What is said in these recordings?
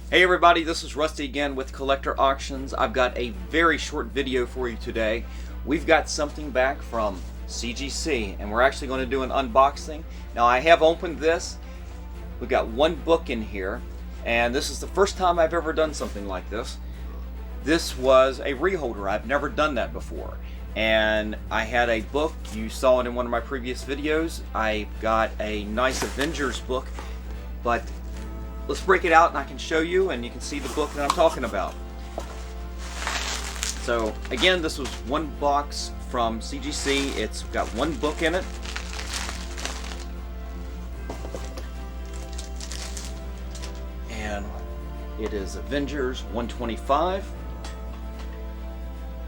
Hey everybody, this is Rusty again with Collector Auctions. I've got a very short video for you today. We've got something back from CGC and we're actually going to do an unboxing. Now I have opened this. We've got one book in here and this is the first time I've ever done something like this. This was a Reholder. I've never done that before. And I had a book, you saw it in one of my previous videos. I got a nice Avengers book, but let's break it out and I can show you and you can see the book that I'm talking about. So again, this was one box from CGC. It's got one book in it. And it is Avengers 125.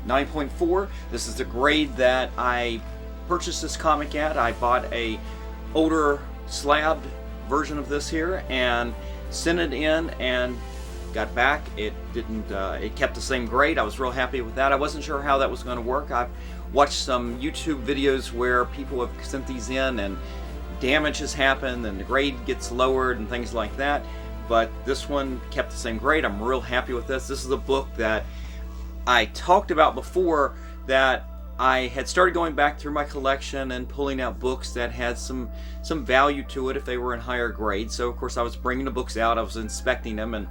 9.4. This is the grade that I purchased this comic at. I bought a older slabbed version of this here and sent it in and got back. It didn't it kept the same grade. I was real happy with that. I wasn't sure how that was going to work. I've watched some YouTube videos where people have sent these in and damage has happened and the grade gets lowered and things like that, but this one kept the same grade. I'm real happy with this. This is a book that I talked about before, that I had started going back through my collection and pulling out books that had some value to it if they were in higher grades. So of course I was bringing the books out, I was inspecting them, and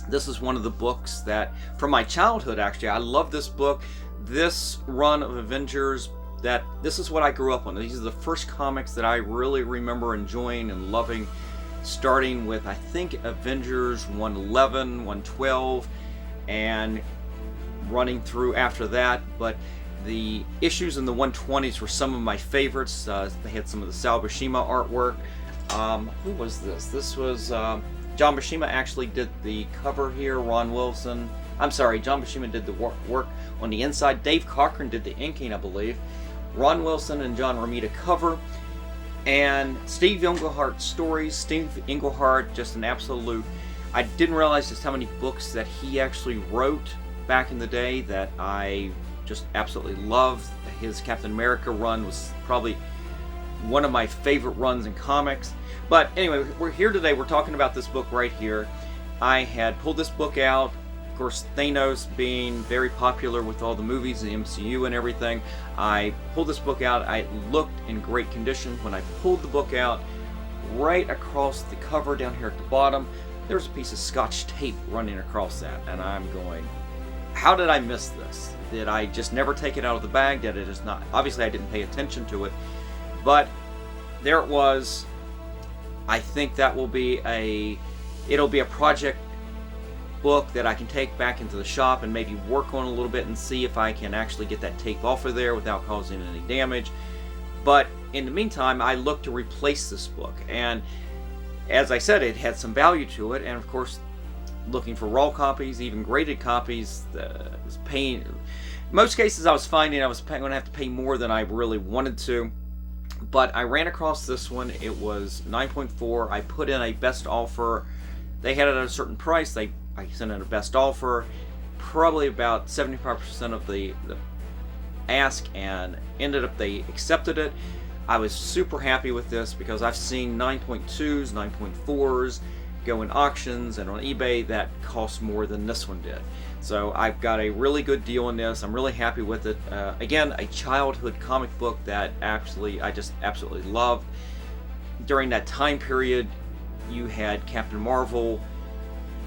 this is one of the books that from my childhood, actually. I love this book. This run of Avengers, this is what I grew up on. These are the first comics that I really remember enjoying and loving, starting with I think Avengers 111, 112, and running through after that. But the issues in the 120s were some of my favorites. They had some of the Sal Buscema artwork. Who was this? This was John Buscema actually did the cover here. John Buscema did the work on the inside. Dave Cochran did the inking, I believe. Ron Wilson and John Romita cover. And Steve Englehart stories. Steve Englehart, just an absolute... I didn't realize just how many books that he actually wrote back in the day that I just absolutely loved. His Captain America run was probably one of my favorite runs in comics. But anyway, we're here today. We're talking about this book right here. I had pulled this book out. Of course, Thanos being very popular with all the movies, the MCU and everything. I pulled this book out. I looked in great condition. When I pulled the book out, right across the cover down here at the bottom, there's a piece of Scotch tape running across that. And I'm going, how did I miss this? Did I just never take it out of the bag? Did it just not? Obviously I didn't pay attention to it, but there it was. I think that will be it'll be a project book that I can take back into the shop and maybe work on a little bit and see if I can actually get that tape off of there without causing any damage. But in the meantime, I look to replace this book, and as I said, it had some value to it, and of course looking for raw copies, even graded copies, was paying. In most cases I was finding I was going to have to pay more than I really wanted to. But I ran across this one. It was 9.4. I put in a best offer. They had it at a certain price. I sent in a best offer, probably about 75% of the ask, and ended up they accepted it. I was super happy with this because I've seen 9.2s, 9.4s go in auctions and on eBay that cost more than this one did. So I've got a really good deal on this. I'm really happy with it. Again, a childhood comic book that I just absolutely loved. During that time period, you had Captain Marvel.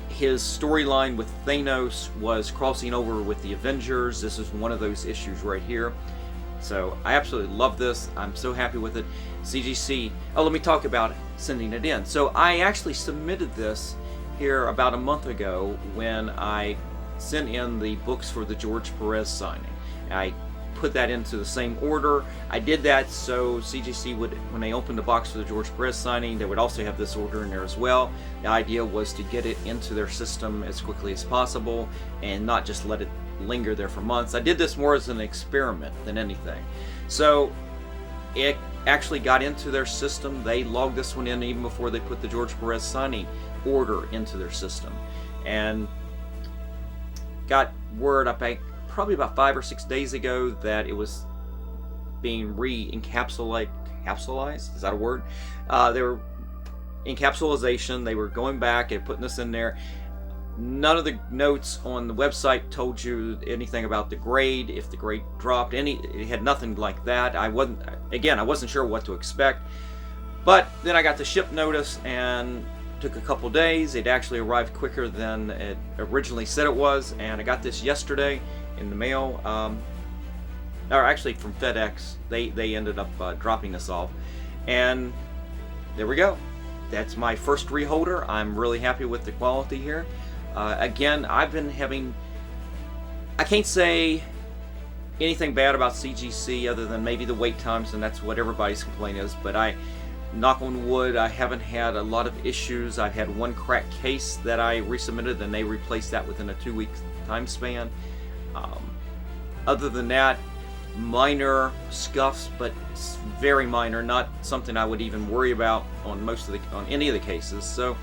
His storyline with Thanos was crossing over with the Avengers. This is one of those issues right here. So I absolutely love this. I'm so happy with it. CGC. Oh, let me talk about sending it in. So I actually submitted this here about a month ago when I sent in the books for the George Perez signing. I put that into the same order. I did that so CGC would, when they opened the box for the George Perez signing, they would also have this order in there as well. The idea was to get it into their system as quickly as possible and not just let it linger there for months. I did this more as an experiment than anything. So it actually got into their system. They logged this one in even before they put the George Perez signing order into their system, and got word up probably about 5 or 6 days ago that it was being re-encapsulated. Is that a word? They were encapsulation. They were going back and putting this in there. none of the notes on the website told you anything about the grade, if the grade dropped, it had nothing like that. I wasn't sure what to expect. But then I got the ship notice and took a couple days. It actually arrived quicker than it originally said it was, and I got this yesterday in the mail. Or actually from FedEx. They ended up dropping this off, and there we go. That's my first Reholder. I'm really happy with the quality here. Again, I've been having, I can't say anything bad about CGC other than maybe the wait times, and that's what everybody's complaint is, but knock on wood, I haven't had a lot of issues. I've had one cracked case that I resubmitted, and they replaced that within a 2-week time span. Other than that, minor scuffs, but very minor, not something I would even worry about on any of the cases. So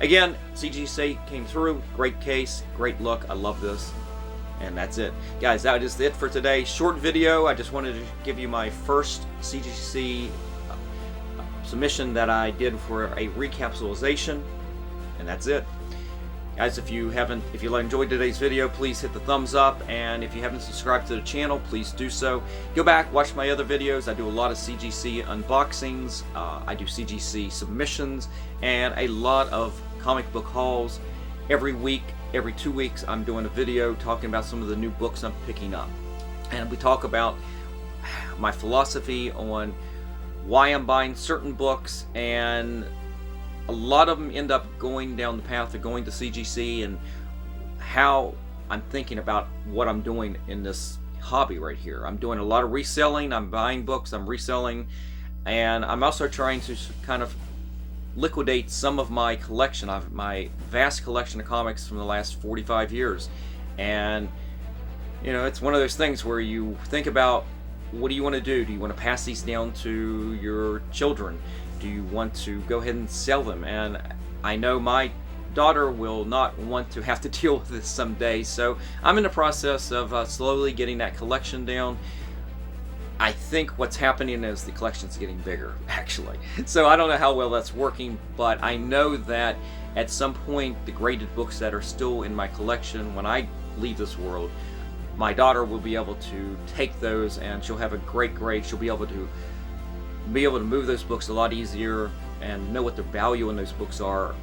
again, CGC came through, great case, great look. I love this. And that's it, guys. That is it for today. Short video. I just wanted to give you my first CGC submission that I did for a recapsulization, and that's it, guys. If you enjoyed today's video, please hit the thumbs up, and if you haven't subscribed to the channel, please do so. Go back, watch my other videos. I do a lot of CGC unboxings, I do CGC submissions, and a lot of comic book hauls. Every week, every 2 weeks, I'm doing a video talking about some of the new books I'm picking up, and we talk about my philosophy on why I'm buying certain books, and a lot of them end up going down the path of going to CGC, and how I'm thinking about what I'm doing in this hobby right here. I'm doing a lot of reselling. I'm buying books, I'm reselling, and I'm also trying to kind of liquidate some of my collection, my vast collection of comics from the last 45 years. And you know, it's one of those things where you think about, what do you want to do? Do you want to pass these down to your children? Do you want to go ahead and sell them? And I know my daughter will not want to have to deal with this someday, so I'm in the process of slowly getting that collection down. I think what's happening is the collection's getting bigger, actually. So I don't know how well that's working, but I know that at some point the graded books that are still in my collection, when I leave this world, my daughter will be able to take those, and she'll have a great grade. She'll be able to move those books a lot easier and know what the value in those books are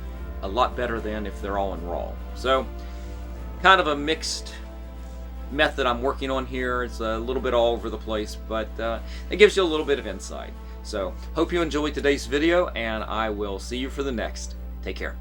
a lot better than if they're all in raw. So kind of a mixed method I'm working on here. It's a little bit all over the place, but it gives you a little bit of insight. So hope you enjoyed today's video, and I will see you for the next. Take care.